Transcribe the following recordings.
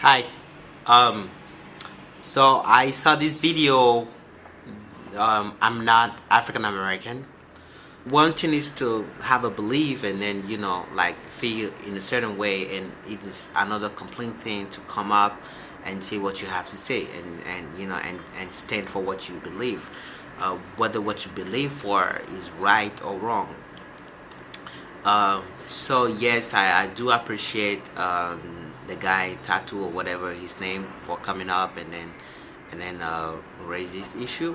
Hi. Um, so I saw this video. I'm not African American. One thing is to have a belief and then like feel in a certain way, and it is another complete thing to come up and say what you have to say, and stand for what you believe, whether what you believe for is right or wrong. So yes, I do appreciate the guy Tattoo or whatever his name for coming up and then raise this issue.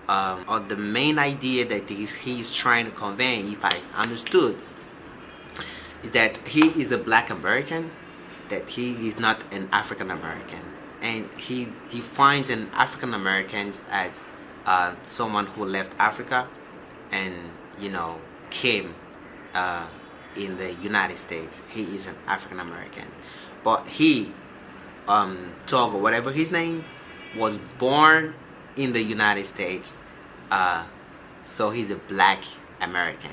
Or the main idea that he's trying to convey, if I understood, is that he is a Black American, that he is not an African American, and he defines an African American as someone who left Africa and came uh, in the United States. He is an African American, but he Tog or whatever his name was born in the United States, uh, so he's a Black American.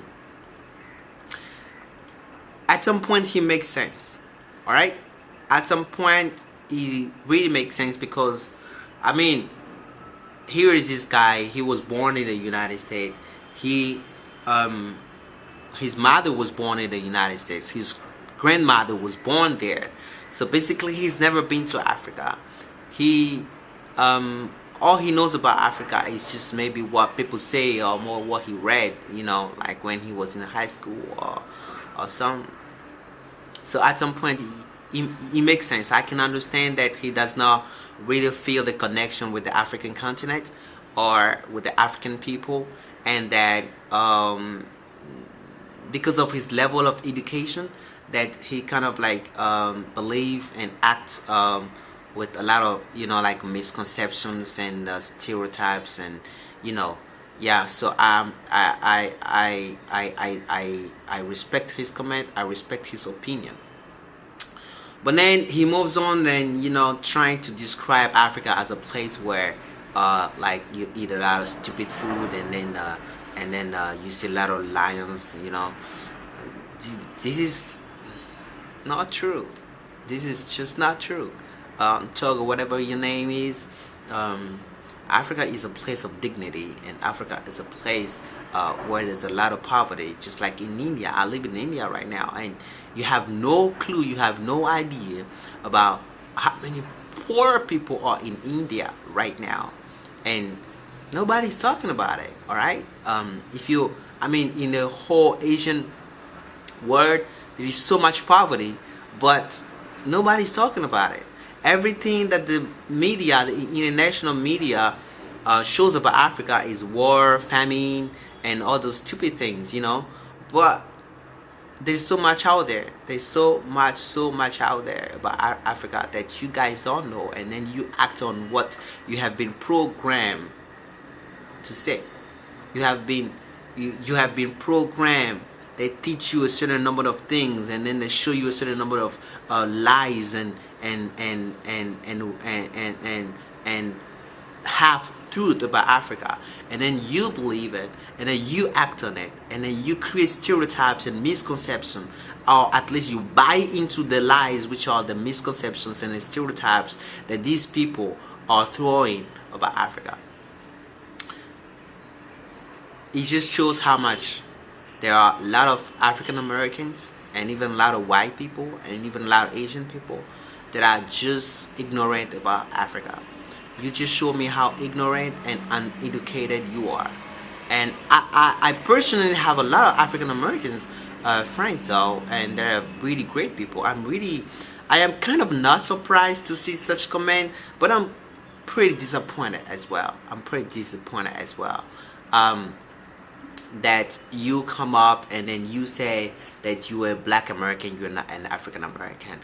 At some point, he makes sense. All right. At some point, he really makes sense because, I mean, here is this guy. He was born in the United States. He um, his mother was born in the United States. His grandmother was born there. So basically, he's never been to Africa. He all he knows about Africa is just maybe what people say or more what he read. Like when he was in high school or some. So at some point, he makes sense. I can understand that he does not really feel the connection with the African continent or with the African people, and that because of his level of education, that he kind of like believe and act with a lot of like misconceptions and stereotypes, and you know yeah. So I respect his comment. I respect his opinion. But then he moves on and trying to describe Africa as a place where like you eat a lot of stupid food, and then you see a lot of lions. This is not true. This is just not true. Tug or whatever your name is, Africa is a place of dignity, and Africa is a place where there's a lot of poverty. Just like in India, I live in India right now, and you have no clue, you have no idea about how many poor people are in India right now, and nobody's talking about it. All right, if you, I mean, in the whole Asian world, there is so much poverty, but nobody's talking about it. Everything that the media, the international media, shows about Africa is war, famine, and all those stupid things. But there's so much out there. There's so much out there about Africa that you guys don't know, and then you act on what you have been programmed to say. You have been programmed. They teach you a certain number of things, and then they show you a certain number of lies and half truth about Africa, and then you believe it, and then you act on it, and then you create stereotypes and misconceptions, or at least you buy into the lies, which are the misconceptions and the stereotypes that these people are throwing about Africa. It just shows how much there are a lot of African Americans, and even a lot of white people, and even a lot of Asian people that are just ignorant about Africa. You just show me how ignorant and uneducated you are. And I personally have a lot of African Americans friends, though, and they're really great people. I am kind of not surprised to see such comment, but I'm pretty disappointed as well. That you come up and then you say that you are a Black American, you're not an African American.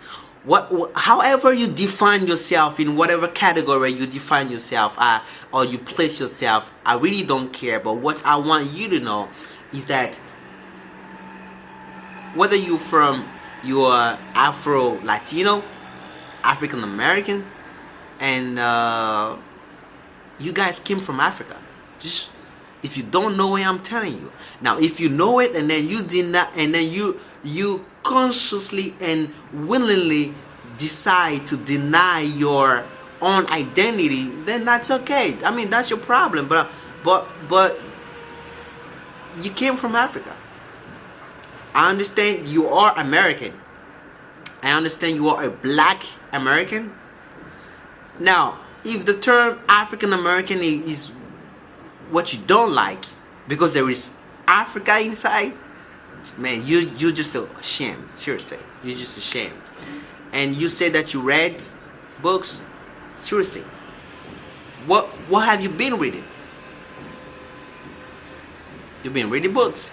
However you define yourself, in whatever category you define yourself, or you place yourself, I really don't care. But what I want you to know is that whether you're Afro Latino, African American, and you guys came from Africa. Just, if you don't know it, I'm telling you. Now, if you know it and then you did not, and then you consciously and willingly decide to deny your own identity, then that's okay. I mean, that's your problem. But you came from Africa. I understand you are American. I understand you are a black American. Now, if the term African American is what you don't like because there is Africa inside, man, you just ashamed. Seriously, you're just ashamed. And you say that you read books. Seriously, what have you been reading? You've been reading books,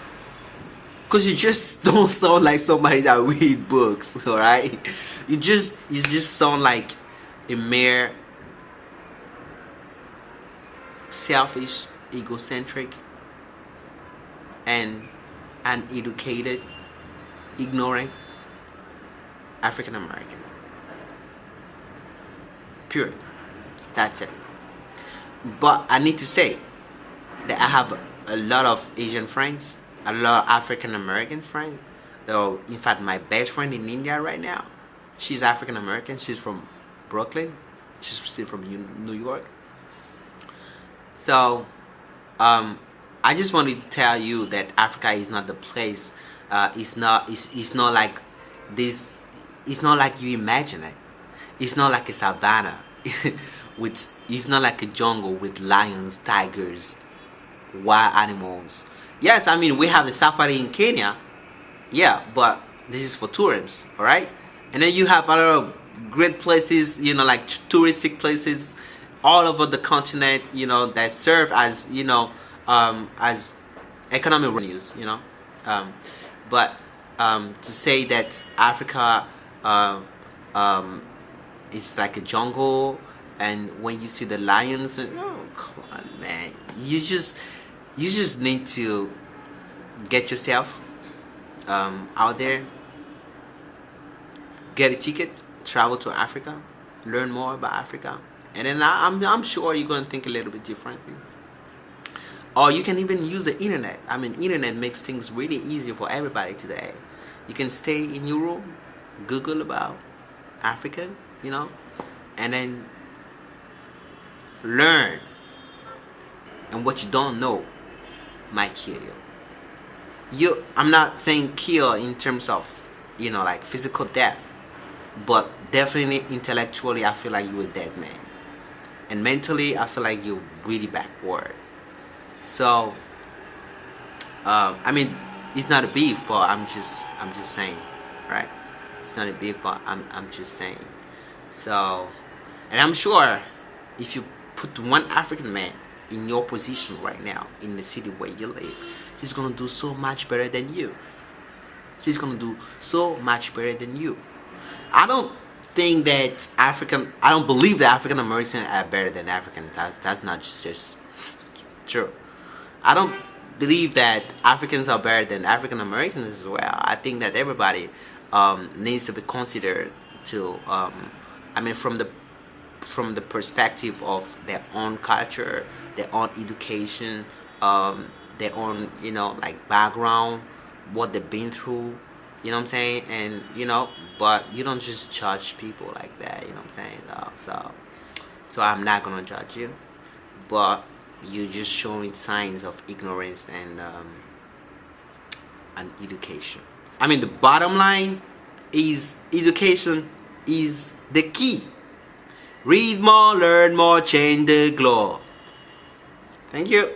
cause you just don't sound like somebody that read books. All right, you just sound like a mere selfish, egocentric, and uneducated, ignorant African American. Period. That's it. But I need to say that I have a lot of Asian friends, a lot of African American friends. Though, in fact, my best friend in India right now, she's African American. She's from Brooklyn. She's still from New York. So, I just wanted to tell you that Africa is not the place. It's not like this. It's not like you imagine it. It's not like a savannah. It's not like a jungle with lions, tigers, wild animals. Yes, I mean we have the safari in Kenya. Yeah, but this is for tourism, all right? And then you have a lot of great places, like touristic places all over the continent, that serve as, as economic revenues, but to say that Africa is like a jungle, and when you see the lions, oh come on, man, you just need to get yourself out there, get a ticket, travel to Africa, learn more about Africa, and then I'm sure you're gonna think a little bit differently. Or you can even use the internet. I mean, internet makes things really easy for everybody today. You can stay in your room, Google about Africa, and then learn. And what you don't know might kill you. I'm not saying kill in terms of, like physical death, but definitely intellectually, I feel like you're a dead man. And mentally, I feel like you're really backward. So, I mean, it's not a beef, but I'm just saying, right? It's not a beef, but I'm just saying. So, and I'm sure if you put one African man in your position right now in the city where you live, he's gonna do so much better than you. He's gonna do so much better than you. I don't believe that African Americans are better than Africans. That's not just true. I don't believe that Africans are better than African Americans as well. I think that everybody needs to be considered to, from the perspective of their own culture, their own education, their own, like background, what they've been through, what I'm saying? And, but you don't just judge people like that, what I'm saying? So I'm not gonna judge you, but you're just showing signs of ignorance and education. I mean, the bottom line is education is the key. Read more, learn more, change the globe. Thank you.